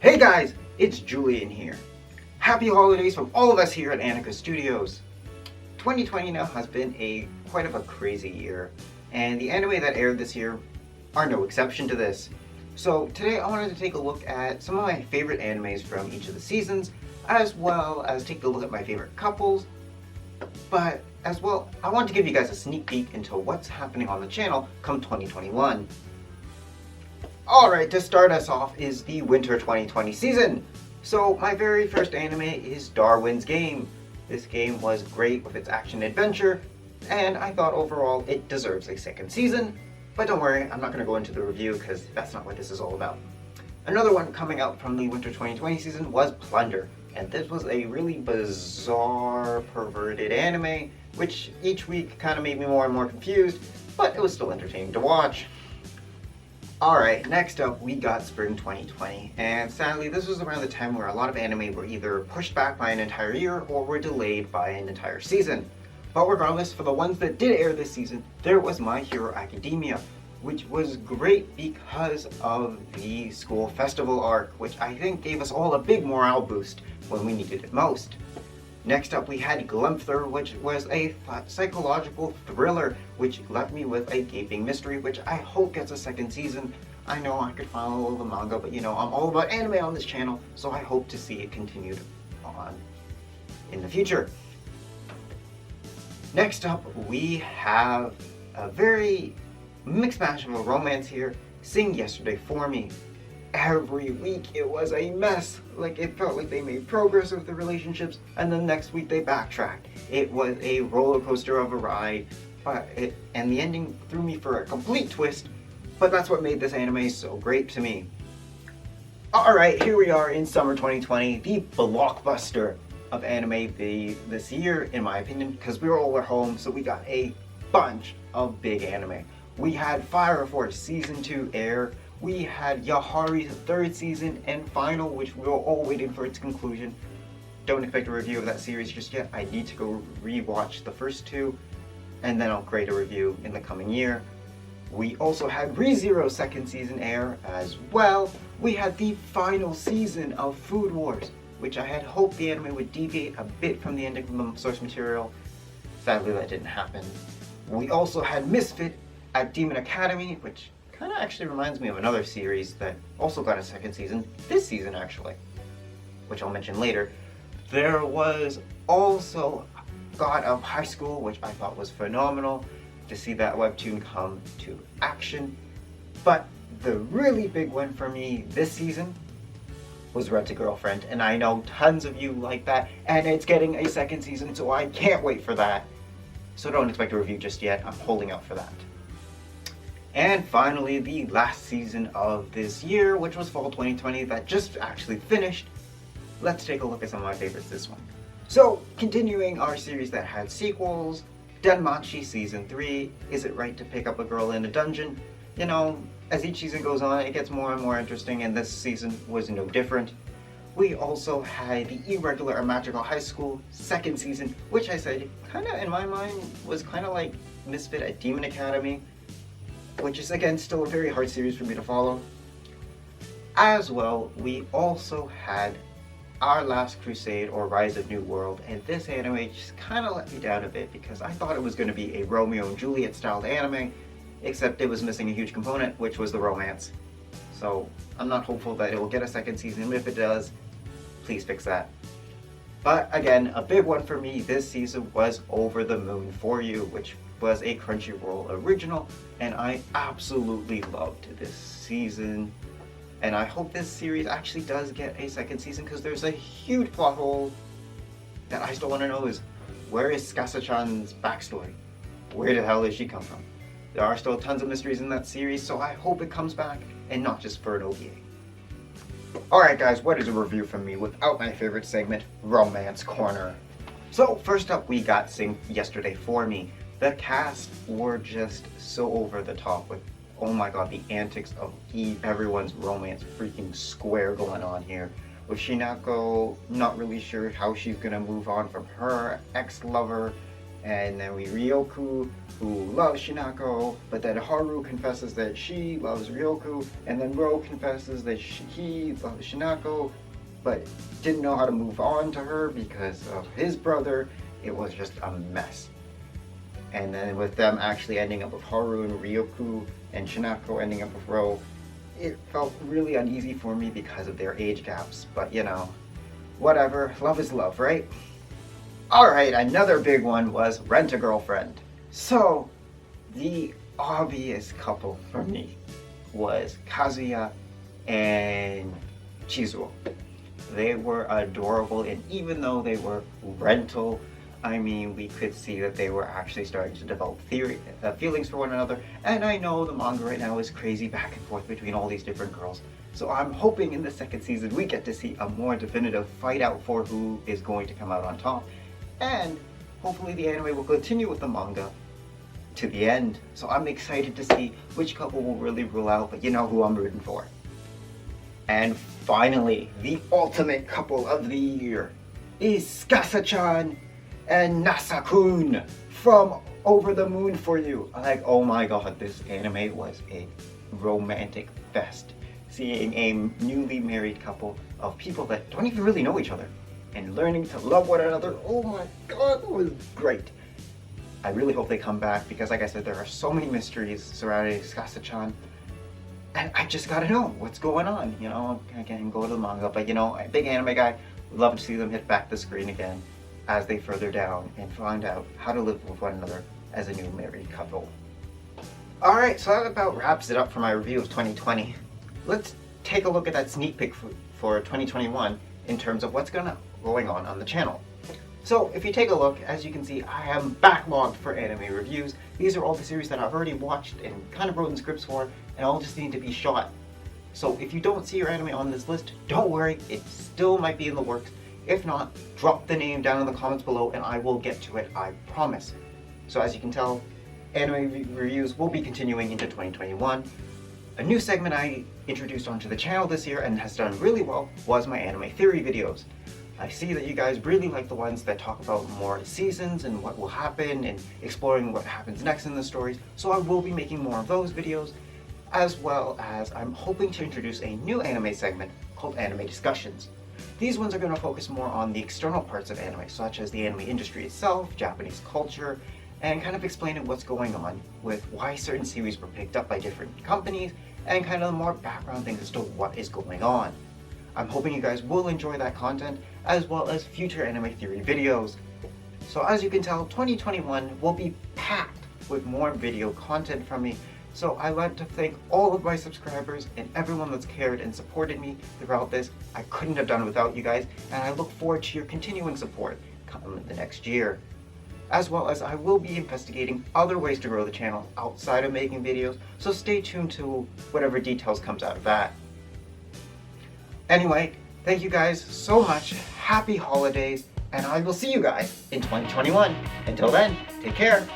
Hey guys, it's Julian here. Happy holidays from all of us here at Annika Studios. 2020 now has been quite of a crazy year, and the anime that aired this year are no exception to this. So today I wanted to take a look at some of my favorite animes from each of the seasons, as well as take a look at my favorite couples, but as well, I want to give you guys a sneak peek into what's happening on the channel come 2021. Alright, to start us off is the winter 2020 season. So my very first anime is Darwin's Game. This game was great with its action adventure, and I thought overall it deserves a second season. But don't worry, I'm not going to go into the review because that's not what this is all about. Another one coming out from the winter 2020 season was Plunderer, and this was a really bizarre, perverted anime, which each week kind of made me more and more confused, but it was still entertaining to watch. Alright, next up we got Spring 2020, and sadly this was around the time where a lot of anime were either pushed back by an entire year or were delayed by an entire season. But regardless, for the ones that did air this season, there was My Hero Academia, which was great because of the school festival arc, which I think gave us all a big morale boost when we needed it most. Next up we had Gleipnir, which was a psychological thriller, which left me with a gaping mystery, which I hope gets a second season. I know I could follow the manga, but I'm all about anime on this channel, so I hope to see it continued on in the future. Next up we have a very mixed match of a romance here, Sing Yesterday For Me. Every week it was a mess. It felt like they made progress with the relationships, and then next week they backtracked. It was a roller coaster of a ride, and the ending threw me for a complete twist, but that's what made this anime so great to me. Alright, here we are in summer 2020, the blockbuster of anime this year, in my opinion, because we were all at home, so we got a bunch of big anime. We had Fire Force Season 2 air. We had Yahari's third season and final, which we were all waiting for its conclusion. Don't expect a review of that series just yet. I need to go rewatch the first two, and then I'll create a review in the coming year. We also had ReZero's second season air as well. We had the final season of Food Wars, which I had hoped the anime would deviate a bit from the ending from the source material. Sadly, that didn't happen. We also had Misfit at Demon Academy, which kind of actually reminds me of another series that also got a second season, this season actually, which I'll mention later. There was also God of High School, which I thought was phenomenal to see that webtoon come to action. But the really big one for me this season was Red to Girlfriend, and I know tons of you like that, and it's getting a second season, so I can't wait for that. So don't expect a review just yet, I'm holding out for that. And finally, the last season of this year, which was Fall 2020, that just actually finished. Let's take a look at some of my favorites this one. So, continuing our series that had sequels, Denmachi Season 3, Is It Right to Pick Up a Girl in a Dungeon? As each season goes on, it gets more and more interesting, and this season was no different. We also had the Irregular Magical High School second season, which I said, kinda in my mind, was kinda like Misfit at Demon Academy, which is again still a very hard series for me to follow. As well, we also had Our Last Crusade or Rise of New World, and this anime just kind of let me down a bit because I thought it was going to be a Romeo and Juliet styled anime, except it was missing a huge component, which was the romance. So I'm not hopeful that it will get a second season. If it does, please fix that. But again, a big one for me this season was Over the Moon for You, which was a Crunchyroll original, and I absolutely loved this season. And I hope this series actually does get a second season, because there's a huge plot hole that I still want to know is, where is Skasa-chan's backstory? Where the hell did she come from? There are still tons of mysteries in that series, so I hope it comes back, and not just for an OVA. Alright guys, what is a review from me without my favorite segment, Romance Corner? So first up we got Sing Yesterday For Me. The cast were just so over the top with, oh my god, the antics of everyone's romance freaking square going on here. With Shinako not really sure how she's gonna move on from her ex-lover, And then we Ryoku, who loves Shinako, but then Haru confesses that she loves Ryoku, and then Ro confesses that he loves Shinako, but didn't know how to move on to her because of his brother. It was just a mess. And then with them actually ending up with Haru and Ryoku, and Shinako ending up with Ro, it felt really uneasy for me because of their age gaps, but you know, whatever, love is love, right? Alright, another big one was Rent-A-Girlfriend. So, the obvious couple for me was Kazuya and Chizuo. They were adorable, and even though they were rental, I mean, we could see that they were actually starting to develop feelings for one another. And I know the manga right now is crazy back and forth between all these different girls. So I'm hoping in the second season we get to see a more definitive fight out for who is going to come out on top. And hopefully the anime will continue with the manga to the end. So I'm excited to see which couple will really rule out, but you know who I'm rooting for. And finally, the ultimate couple of the year is Skasa-chan and Nasa-kun from Over the Moon for You. Like, oh my god, this anime was a romantic fest. Seeing a newly married couple of people that don't even really know each other and learning to love one another, oh my god, it was great. I really hope they come back because, like I said, there are so many mysteries surrounding Skasa-chan. And I just gotta know what's going on, you know. I can't go to the manga, but you know, a big anime guy would love to see them hit back the screen again as they further down and find out how to live with one another as a new married couple. Alright, so that about wraps it up for my review of 2020. Let's take a look at that sneak peek for 2021 in terms of what's going on the channel. So if you take a look, as you can see, I am backlogged for anime reviews. These are all the series that I've already watched and kind of written scripts for, and all just need to be shot. So if you don't see your anime on this list, don't worry, it still might be in the works. If not, drop the name down in the comments below and I will get to it, I promise. So as you can tell, anime reviews will be continuing into 2021. A new segment I introduced onto the channel this year and has done really well was my anime theory videos. I see that you guys really like the ones that talk about more seasons and what will happen and exploring what happens next in the stories, so I will be making more of those videos, as well as I'm hoping to introduce a new anime segment called Anime Discussions. These ones are going to focus more on the external parts of anime, such as the anime industry itself, Japanese culture, and kind of explaining what's going on with why certain series were picked up by different companies, and kind of more background things as to what is going on. I'm hoping you guys will enjoy that content, as well as future anime theory videos. So as you can tell, 2021 will be packed with more video content from me. So I want to thank all of my subscribers and everyone that's cared and supported me throughout this. I couldn't have done it without you guys, and I look forward to your continuing support come the next year. As well as I will be investigating other ways to grow the channel outside of making videos, so stay tuned to whatever details comes out of that. Anyway, thank you guys so much, happy holidays, and I will see you guys in 2021. Until then, take care.